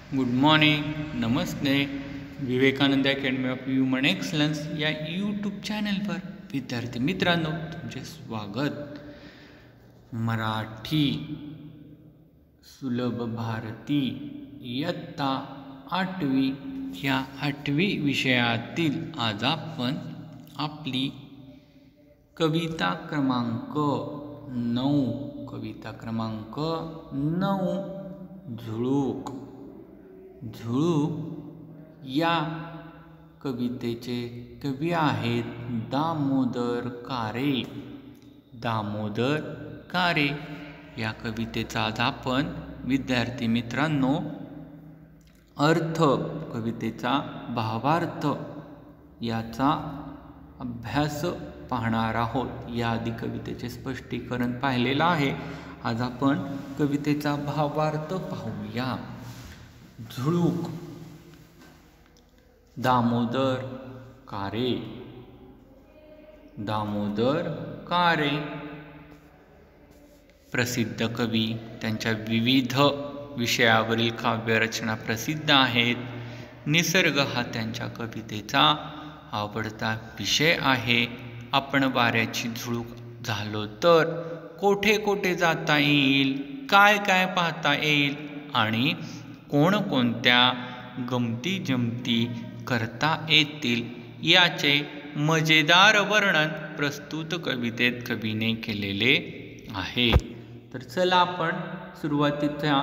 Good morning, नमस्ते. Vivekanand academy of human excellence या YouTube चॅनलवर विद्यार्थी मित्रांनो तुमचे स्वागत. मराठी सुलभ भारती इयत्ता 8वी या 8वी विषयातील आज आपण आपली कविता क्रमांक 9 झुळूक या कवितेचे कवी आहेत दामोदर कारे. या कवितेचा आज आपण विद्यार्थी मित्रांनो अर्थ, कवितेचा भावार्थ याचा अभ्यास पाहणार आहोत. याआधी कवितेचे स्पष्टीकरण पाहिलेलं आहे. आज आपण कवितेचा भावार्थ पाहूया. झुळूक, दामोदर कारे प्रसिद्ध कवी. त्यांच्या विविध विषयावरील काव्यरचना प्रसिद्ध आहेत. निसर्ग हा त्यांच्या कवितेचा आवडता विषय आहे. आपण वाऱ्याची झुळूक झालो तर कोठे कोठे जाता येईल, काय काय पाहता येईल आणि कोणकोणत्या गमती जमती करता येतील याचे मजेदार वर्णन प्रस्तुत कवितेत कवीने केलेले आहे. तर चला आपण सुरुवातीच्या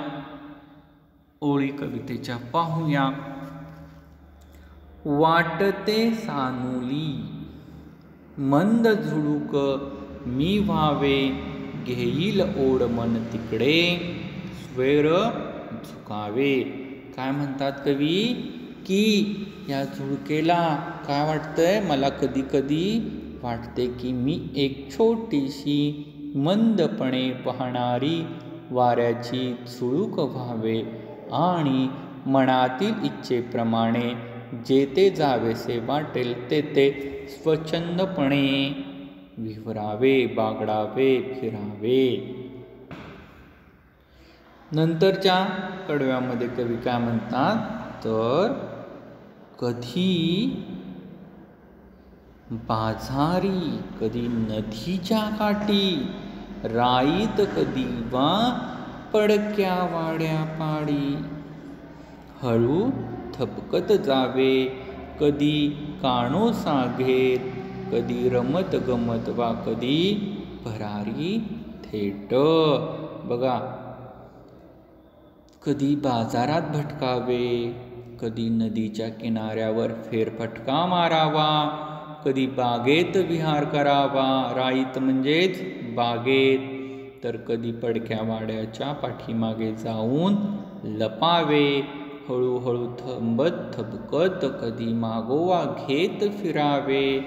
ओळी कवितेच्या पाहूया. वाटते सानुली मंद झुळूक मी व्हावे, घेईल ओढ मन तिकडे स्वर झुकावे. काय म्हणतात कवी की या झुळकेला काय वाटतंय, मला कधी कधी वाटते की मी एक छोटीशी मंदपणे वाहणारी वाऱ्याची झुळूक व्हावे आणि मनातील इच्छेप्रमाणे जेथे जावेसे वाटेल तेथे स्वच्छंदपणे विहरावे, बागडावे, फिरावे. नंतरच्या कडव्यामध्ये कवी काय म्हणतात तर कधी बाजारी, कधी नदीच्या काठी राईत, कधी वा पडक्या वाड्या पाडी हळू थपकत जावे, कधी कानोसा घेत, कधी रमत गमत वा कधी भरारी थेट. बघा, कधी बाजारात भटकावे, कधी नदीच्या किनाऱ्यावर फेरफटका मारावा, कधी बागेत विहार करावा, राईत म्हणजेच बागेत, तर कधी पडक्या वाड्याच्या पाठीमागे जाऊन लपावे, हळूहळू थपकत, कधी मागोवा घेत फिरावे,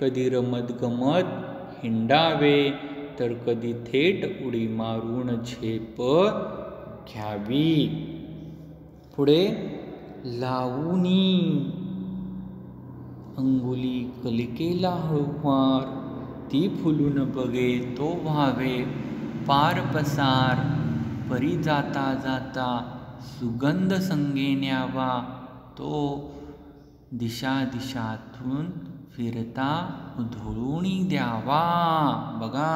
कधी रमत गमत हिंडावे, तर कधी थेट उडी मारून झेप घ्यावी. पुढे लावूनी अंगुली कलिकेला हळूवार, ती फुलून बघे तो व्हावे पार पसार, परी जाता जाता सुगंध संगे न्यावा, तो दिशातून फिरता उधळूनी द्यावा. बघा,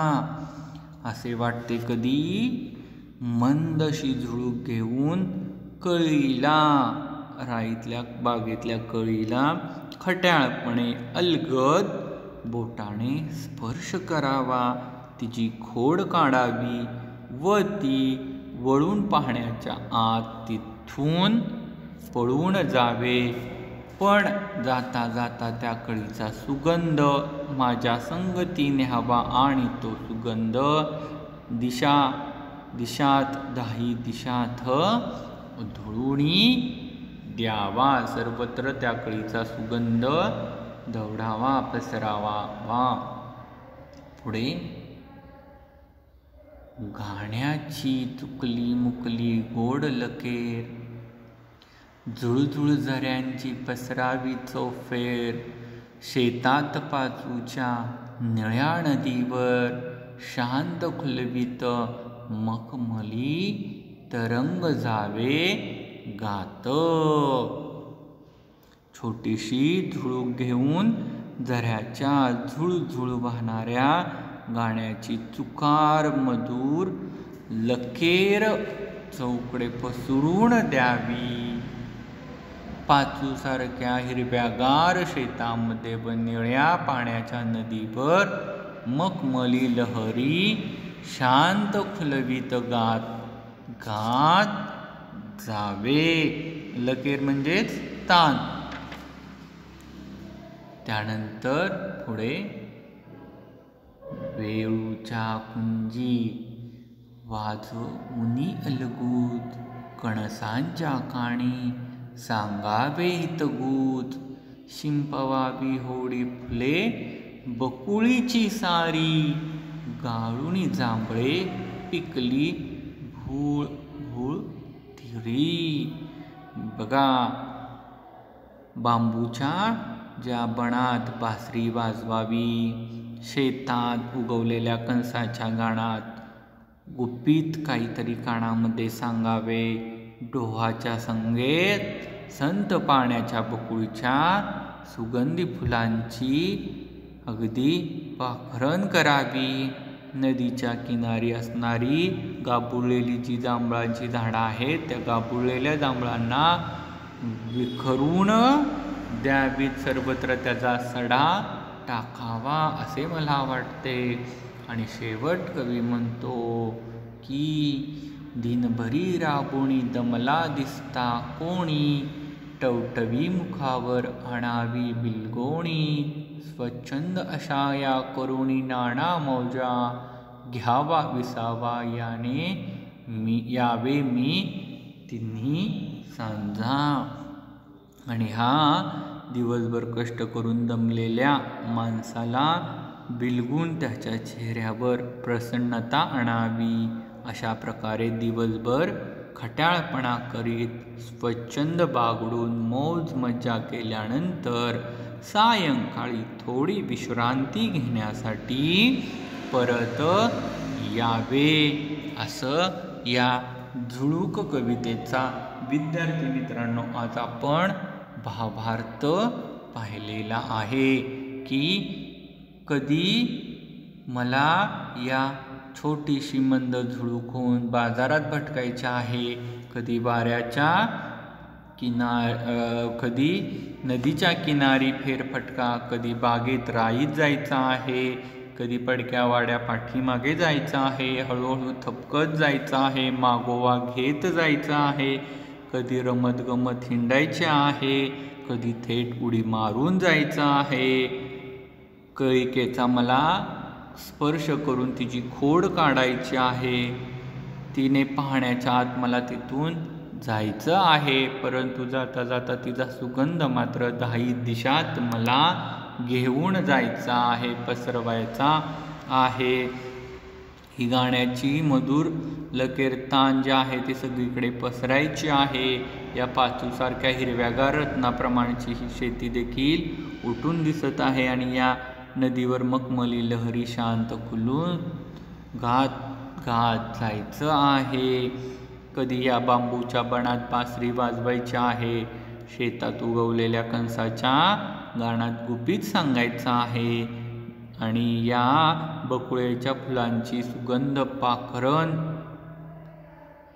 असे वाटते कधी मंदशी झुळूक घेऊन कळीला, राईतल्या बागेतल्या कळीला खट्याळपणे अलगद बोटाने स्पर्श करावा, तिची खोड काढावी व ती वळून पाहण्याच्या आत तिथून पळून जावे. पण जाता जाता त्या कळीचा सुगंध माझ्या संगती न्यावा आणि तो सुगंध दिशात दाही दिशात उधळूनी द्यावा. सर्वत्र त्या कळीचा सुगंध दौडावा, पसरावा. पुढे गाण्याची चुकली मुकली गोड लकेर, झुळझुळ झऱ्यांची पसरावी चौफेर, शेतात पाचूच्या निळ्या नदीवर शांत खुलवीत मखमली तरंग जावे गात. छोटीशी झुळूक घेऊन झऱ्याच्या झुळझुळ वाहणाऱ्या गाण्याची चुकार मधुर लकेर चौकडे पसरून द्यावी. पाचूसारख्या हिरव्यागार शेतामध्ये व निळ्या पाण्याच्या नदीवर मखमली लहरी शांत खुलवीत गात गात जावे. लकेर म्हणजेच तान. त्यानंतर पुढे वेळूच्या कुंजी वाजवुनी अलगूत कणसांच्या काणी सांगावे हितगूत. शिंपवावी होडी फुले बकुळीची सारी गाळुनी जांभळे पिकली भूळ भूळ थिरी. बघा, बांबूच्या ज्या बनात बासरी वाजवावी, शेतात उगवलेल्या कणसाच्या गाणात गुपित काहीतरी कानामध्ये सांगावे, डोहाच्या संगेत संत पाण्याच्या बकुळीच्या सुगंधी फुलांची अगदी पाखरण करावी. नदीच्या किनारी असणारी गाबुळलेली जी जांभळांची झाडं आहेत त्या गाबुळलेल्या जांभळांना विखरून द्यावीत, सर्वत्र त्याचा सडा टाकावा असे मला वाटते. आणि शेवट कवी म्हणतो की दिनभरी राबुणी दमला दिसता कोणी टवटवी मुखावर आणावी बिलगोणी. स्वच्छंद अशा या करुणी नाना मौजा घ्यावा विसावा यावे मी तिन्ही सांजा. आणि हा दिवसभर कष्ट करून दमलेल्या माणसाला बिलगून त्याच्या चेहऱ्यावर प्रसन्नता आणावी. अशा प्रकारे दिवसभर खट्याळपणा करीत स्वच्छंद बागडून मौज मज्जा केल्यानंतर सायंकाळी थोडी विश्रांती घेण्यासाठी परत यावे. असं या झुळूक कवितेचा विद्यार्थी मित्रांनो आज आपण भावार्थ पाहिलेला आहे की कधी मला या छोटीशी मंद झुळूकून बाजारात भटकायचे आहे, कधी वाऱ्याच्या कधी नदीच्या किनारी फेरफटका, कधी बागेत राईत जायचं आहे, कधी पडक्या वाड्या पाठीमागे जायचं आहे, हळूहळू थपकत जायचं आहे, मागोवा घेत जायचं आहे, कधी रमतगमत हिंडायचे आहे, कधी थेट उडी मारून जायचं आहे, कळिकेचा मला स्पर्श करून तिची खोड काढायची आहे, तिने पाहण्याच्या आत मला तिथून जायचं आहे, परंतु जाता जाता तिचा सुगंध मात्र 10 दिशात मला घेऊन जायचा आहे, पसरवायचा आहे. ही गाण्याची मधुर लकेर तान जी आहे ती सगळीकडे पसरायची आहे. या पाचूसारख्या हिरव्यागार रत्नाप्रमाणेची ही शेती देखील उठून दिसत आहे आणि या नदीवर मखमली लहरी शांत खुलून गात गात जायचं आहे. कधी या बांबूच्या बनात बासरी वाजवायची आहे, शेतात उगवलेल्या कणसाच्या गाणात गुपित सांगायचं आहे आणि या बकुळेच्या फुलांची सुगंध पाखरण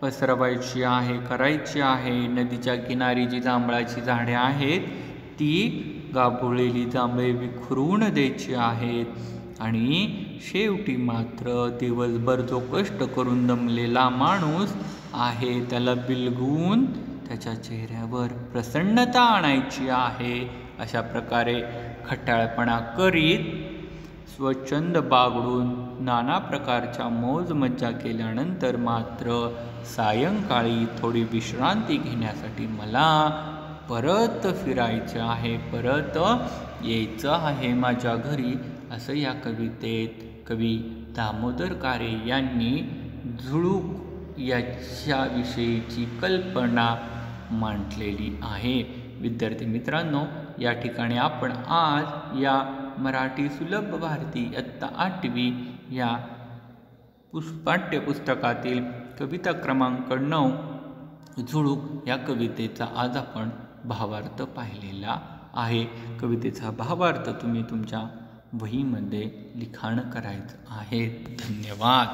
पसरवायची आहे, करायची आहे. नदीच्या किनारी जी जांभळाची झाडे आहेत ती गाभुळलेली जांभळे विखरून द्यायची आहेत आणि शेवटी मात्र दिवसभर जो कष्ट करून दमलेला माणूस आहे त्याला बिलगून त्याच्या चेहऱ्यावर प्रसन्नता आणायची आहे. अशा प्रकारे खट्याळपणा करीत स्वच्छंद बागडून नाना प्रकारच्या मौज मज्जा केल्यानंतर मात्र सायंकाळी थोडी विश्रांती घेण्यासाठी मला परत फिरायचं आहे, परत यायचं आहे माझ्या घरी, असं या कवितेत कवी दामोदर कारे यांनी झुळूक याच्याविषयीची कल्पना मांडलेली आहे. विद्यार्थी मित्रांनो, या ठिकाणी आपण आज या मराठी सुलभ भारती इयत्ता 8वी या पाठ्यपुस्तकातील कविता क्रमांक 9 झुळूक या कवितेचा आज आपण भावार्थ पाहिलेला आहे. कवितेचा भावार्थ तुम्ही तुमच्या वहीमध्ये लिखाण करायचं आहे. धन्यवाद.